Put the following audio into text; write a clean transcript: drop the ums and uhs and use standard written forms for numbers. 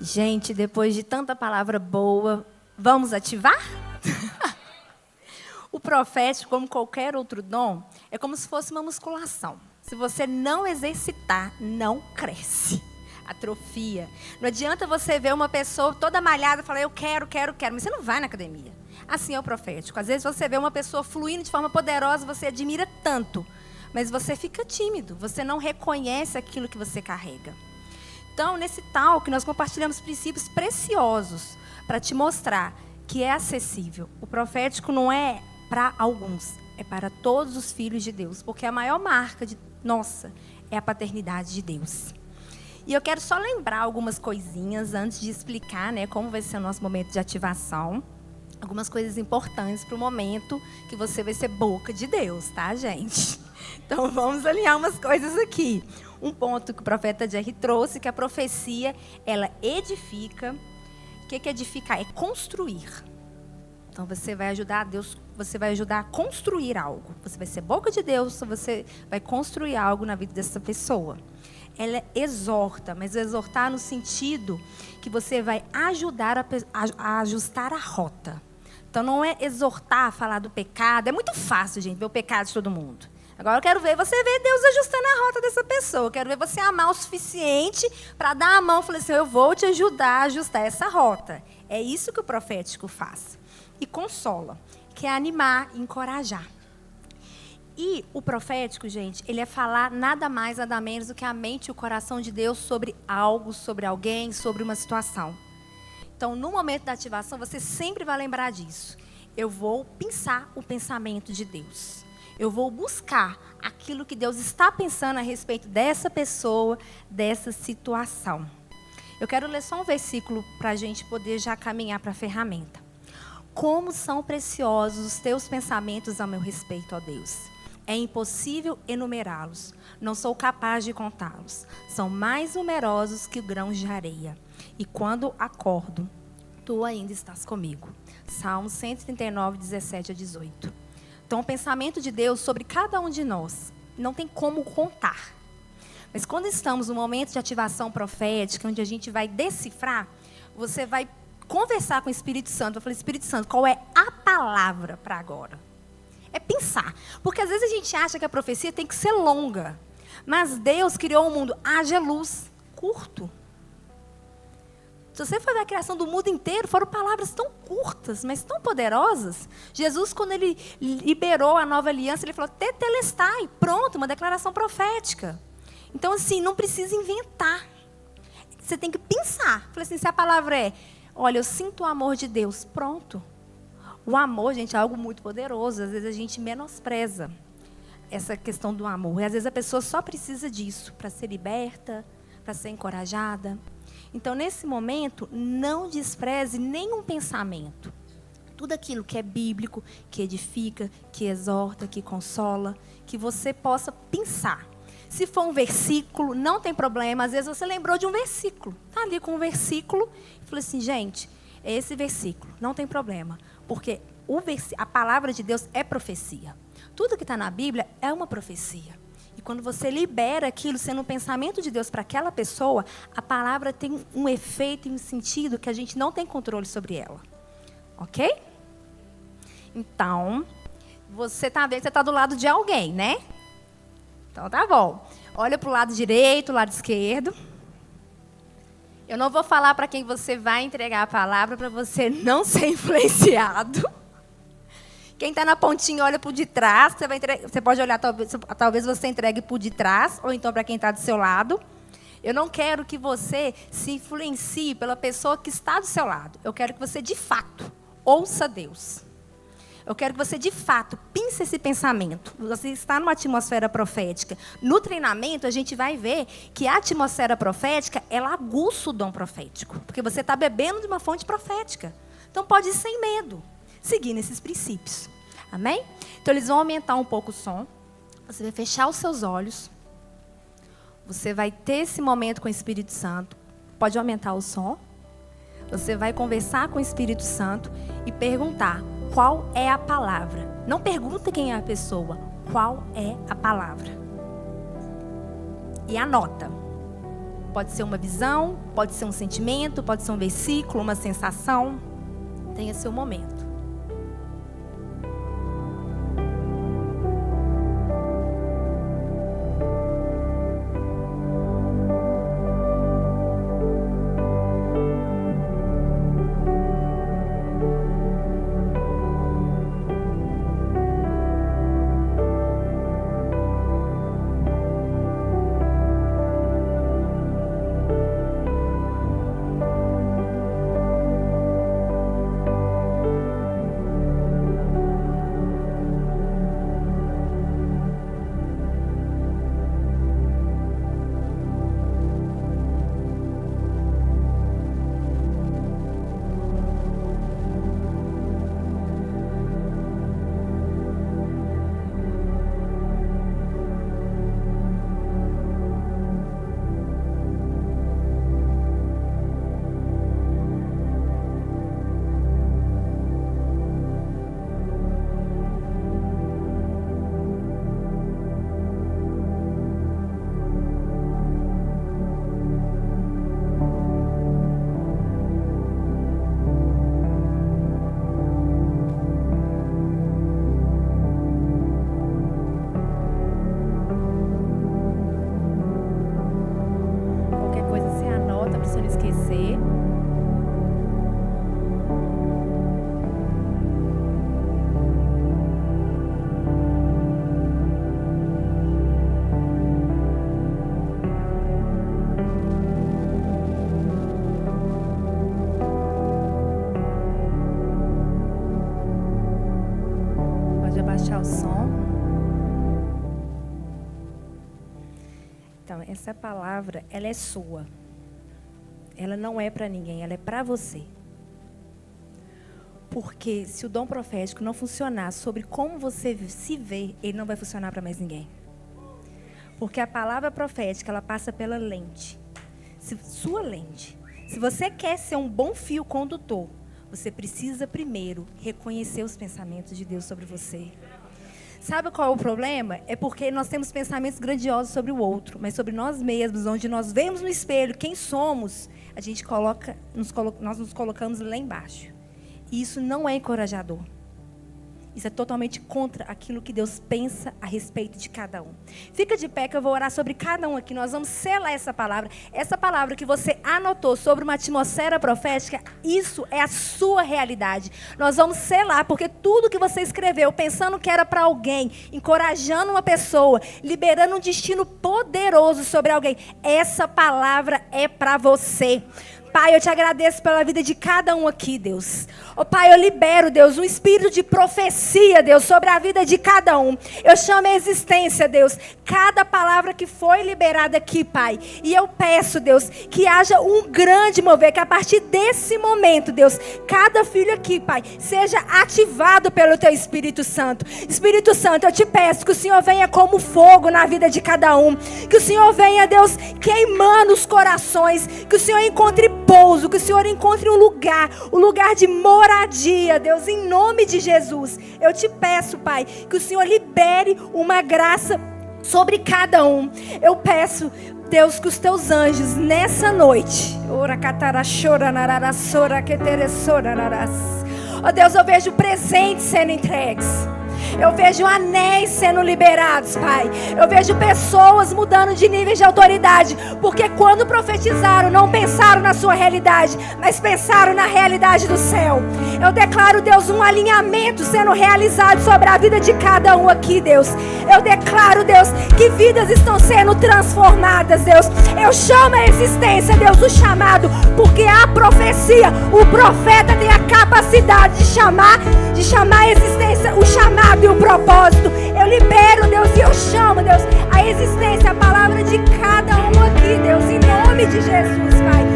Gente, depois de tanta palavra boa, vamos ativar? O profético, como qualquer outro dom, é como se fosse uma musculação. Se você não exercitar, não cresce. Atrofia. Não adianta você ver uma pessoa toda malhada e falar, eu quero, mas você não vai na academia. Assim é o profético. Às vezes você vê uma pessoa fluindo de forma poderosa, você admira tanto, mas você fica tímido, você não reconhece aquilo que você carrega. Então, nesse talk, nós compartilhamos princípios preciosos para te mostrar que é acessível. O profético não é para alguns, é para todos os filhos de Deus, porque a maior marca nossa é a paternidade de Deus. E eu quero só lembrar algumas coisinhas antes de explicar, né, como vai ser o nosso momento de ativação. Algumas coisas importantes para o momento que você vai ser boca de Deus, tá, gente? Então, vamos alinhar umas coisas aqui. Um ponto que o profeta Jerry trouxe, que a profecia, ela edifica. O que é edificar? É construir. Então, você vai ajudar Deus, você vai ajudar a construir algo. Você vai ser boca de Deus, você vai construir algo na vida dessa pessoa. Ela exorta, mas exortar no sentido que você vai ajudar a ajustar a rota. Então, não é exortar, falar do pecado. É muito fácil, gente, ver o pecado de todo mundo. Agora eu quero ver você ver Deus ajustando a rota dessa pessoa. Eu quero ver você amar o suficiente para dar a mão e falar assim, eu vou te ajudar a ajustar essa rota. É isso que o profético faz. E consola, que é animar e encorajar. E o profético, gente, ele é falar nada mais, nada menos do que a mente e o coração de Deus sobre algo, sobre alguém, sobre uma situação. Então, no momento da ativação, você sempre vai lembrar disso. Eu vou pensar o pensamento de Deus. Eu vou buscar aquilo que Deus está pensando a respeito dessa pessoa, dessa situação. Eu quero ler só um versículo para a gente poder já caminhar para a ferramenta. Como são preciosos os teus pensamentos a meu respeito, ó Deus. É impossível enumerá-los. Não sou capaz de contá-los. São mais numerosos que grãos de areia. E quando acordo, tu ainda estás comigo. Salmo 139, 17 a 18. Então, o pensamento de Deus sobre cada um de nós não tem como contar. Mas quando estamos no momento de ativação profética, onde a gente vai decifrar, você vai conversar com o Espírito Santo. Eu falei, Espírito Santo, qual é a palavra para agora? É pensar. Porque às vezes a gente acha que a profecia tem que ser longa. Mas Deus criou um mundo, haja luz, curto. Se você for ver a criação do mundo inteiro, foram palavras tão curtas, mas tão poderosas. Jesus, quando ele liberou a nova aliança, ele falou, tetelestai, pronto, uma declaração profética. Então, assim, não precisa inventar. Você tem que pensar. Falei assim, se a palavra é, olha, eu sinto o amor de Deus, pronto. O amor, gente, é algo muito poderoso. Às vezes a gente menospreza essa questão do amor. E às vezes a pessoa só precisa disso para ser liberta, para ser encorajada. Então, nesse momento, não despreze nenhum pensamento. Tudo aquilo que é bíblico, que edifica, que exorta, que consola, que você possa pensar. Se for um versículo, não tem problema. Às vezes você lembrou de um versículo. Está ali com um versículo e falou assim, gente, é esse versículo. Não tem problema. Porque a palavra de Deus é profecia. Tudo que está na Bíblia é uma profecia. E quando você libera aquilo, sendo um pensamento de Deus para aquela pessoa, a palavra tem um efeito e um sentido que a gente não tem controle sobre ela. Ok? Então, você está vendo que você está do lado de alguém, né? Então, tá bom. Olha para o lado direito, lado esquerdo. Eu não vou falar para quem você vai entregar a palavra para você não ser influenciado. Quem está na pontinha, olha para o de trás. Você pode olhar, talvez você entregue para o de trás, ou então para quem está do seu lado. Eu não quero que você se influencie pela pessoa que está do seu lado. Eu quero que você, de fato, ouça Deus. Eu quero que você, de fato, pense esse pensamento. Você está numa atmosfera profética. No treinamento, a gente vai ver que a atmosfera profética, ela aguça o dom profético. Porque você está bebendo de uma fonte profética. Então, pode ir sem medo, seguindo esses princípios. Amém? Então, eles vão aumentar um pouco o som. Você vai fechar os seus olhos. Você vai ter esse momento com o Espírito Santo. Pode aumentar o som. Você vai conversar com o Espírito Santo e perguntar qual é a palavra. Não pergunta quem é a pessoa. Qual é a palavra? E anota. Pode ser uma visão, pode ser um sentimento, pode ser um versículo, uma sensação. Tenha seu momento. Abaixar o som. Então, essa palavra, ela é sua. Ela não é para ninguém, ela é para você. Porque se o dom profético não funcionar sobre como você se vê, ele não vai funcionar para mais ninguém. Porque a palavra profética, ela passa pela lente. Sua lente. Se você quer ser um bom fio condutor, você precisa primeiro reconhecer os pensamentos de Deus sobre você. Sabe qual é o problema? É porque nós temos pensamentos grandiosos sobre o outro, mas sobre nós mesmos, onde nós vemos no espelho quem somos, a gente nós nos colocamos lá embaixo. E isso não é encorajador. Isso é totalmente contra aquilo que Deus pensa a respeito de cada um. Fica de pé que eu vou orar sobre cada um aqui. Nós vamos selar essa palavra. Essa palavra que você anotou sobre uma atmosfera profética, isso é a sua realidade. Nós vamos selar, porque tudo que você escreveu, pensando que era para alguém, encorajando uma pessoa, liberando um destino poderoso sobre alguém, essa palavra é para você. Pai, eu te agradeço pela vida de cada um aqui, Deus. Oh, Pai, eu libero, Deus, um espírito de profecia, Deus, sobre a vida de cada um. Eu chamo a existência, Deus, cada palavra que foi liberada aqui, Pai. E eu peço, Deus, que haja um grande mover, que a partir desse momento, Deus, cada filho aqui, Pai, seja ativado pelo Teu Espírito Santo. Espírito Santo, eu te peço que o Senhor venha como fogo na vida de cada um. Que o Senhor venha, Deus, queimando os corações. Que o Senhor encontre pouso, que o Senhor encontre um lugar de moradia, Deus, em nome de Jesus. Eu te peço, Pai, que o Senhor libere uma graça sobre cada um. Eu peço, Deus, que os teus anjos nessa noite, ó Deus, eu vejo presentes sendo entregues. Eu vejo anéis sendo liberados, Pai. Eu vejo pessoas mudando de níveis de autoridade. Porque quando profetizaram, não pensaram na sua realidade, mas pensaram na realidade do céu. Eu declaro, Deus, um alinhamento sendo realizado sobre a vida de cada um aqui, Deus. Eu declaro, Deus, que vidas estão sendo transformadas, Deus. Eu chamo a existência, Deus, o chamado. Porque a profecia, o profeta tem a capacidade de chamar a existência, o chamado e o propósito. Eu libero, Deus, e eu chamo, Deus, a existência, a palavra de cada um aqui, Deus, em nome de Jesus, Pai.